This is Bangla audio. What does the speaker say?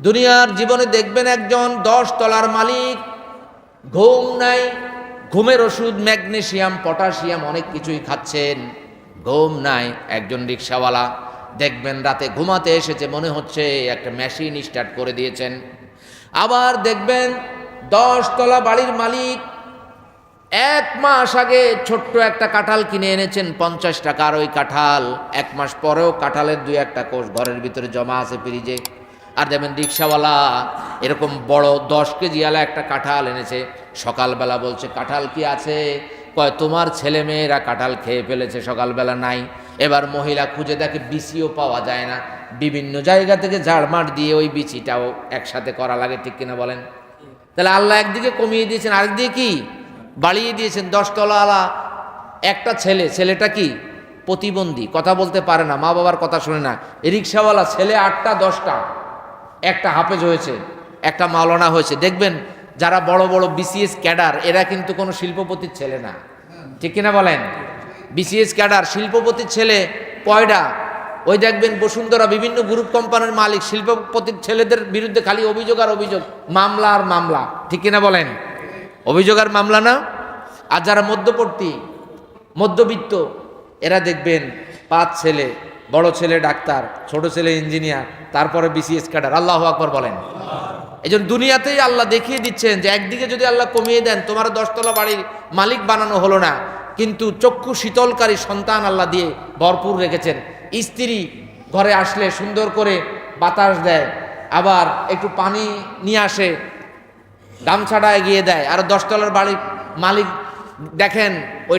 দুনিয়ার জীবনে দেখবেন একজন 10 তলার মালিক, ঘুম নাই, ঘুমের ওষুধ ম্যাগনেসিয়াম পটাশিয়াম অনেক কিছুই খাচ্ছেন, ঘুম নাই। একজন রিক্সাওয়ালা দেখবেন রাতে ঘুমাতে এসেছে, মনে হচ্ছে একটা মেশিন স্টার্ট করে দিয়েছেন। আবার দেখবেন 10 তলা বাড়ির মালিক 1 মাস আগে ছোট্ট একটা কাঁঠাল কিনে এনেছেন 50 টাকার, ওই কাঁঠাল 1 মাস পরেও কাঁঠালের 2-1টা কোষ ঘরের ভিতরে জমা আছে ফ্রিজে। আর দেখবেন রিক্সাওয়ালা এরকম বড় 10 কেজিওয়ালা একটা কাঁঠাল এনেছে, সকালবেলা বলছে কাঁঠাল কি আছে, কয় তোমার ছেলে মেয়েরা কাঁঠাল খেয়ে ফেলেছে, সকালবেলা নাই। এবার মহিলা খুঁজে দেখে বিচিও পাওয়া যায় না, বিভিন্ন জায়গা থেকে ঝাড়মাট দিয়ে ওই বিচিটাও একসাথে করা লাগে, ঠিক কিনা বলেন? তাহলে আল্লাহ একদিকে কমিয়ে দিয়েছেন, আরেকদিকে কি বাড়িয়ে দিয়েছেন। 10 তলাওয়ালা একটা ছেলে, ছেলেটা কি প্রতিবন্ধী, কথা বলতে পারে না, মা বাবার কথা শুনে না। রিক্সাওয়ালা ছেলে 8টা 10টা, একটা হাফেজ হয়েছে, একটা মাওলানা হয়েছে। দেখবেন যারা বড় বড় বিসিএস ক্যাডার, এরা কিন্তু কোনো শিল্পপতির ছেলে না, ঠিক কিনা বলেন? বিসিএস ক্যাডার শিল্পপতির ছেলে কয়টা? ওই দেখবেন বসুন্ধরা বিভিন্ন গ্রুপ কোম্পানির মালিক শিল্পপতির ছেলেদের বিরুদ্ধে খালি অভিযোগ আর অভিযোগ, মামলা আর মামলা, ঠিক কিনা বলেন? অভিযোগ আর মামলা না? আর যারা মধ্যবর্তী মধ্যবিত্ত, এরা দেখবেন 5 ছেলে, বড় ছেলে ডাক্তার, ছোট ছেলে ইঞ্জিনিয়ার, তারপরে বিসিএস ক্যাডার। আল্লাহু আকবার বলেন। এই জন্য দুনিয়াতেই আল্লাহ দেখিয়ে দিচ্ছেন যে একদিকে যদি আল্লাহ কমিয়ে দেন, তোমার 10 তলা বাড়ির মালিক বানানো হলো না, কিন্তু চক্ষু শীতলকারী সন্তান আল্লাহ দিয়ে ভরপুর রেখেছেন। স্ত্রী ঘরে আসলে সুন্দর করে বাতাস দেয়, আবার একটু পানি নিয়ে আসে, গামছাটা এগিয়ে দেয়। আর 10 তলার বাড়ির মালিক দেখেন ওই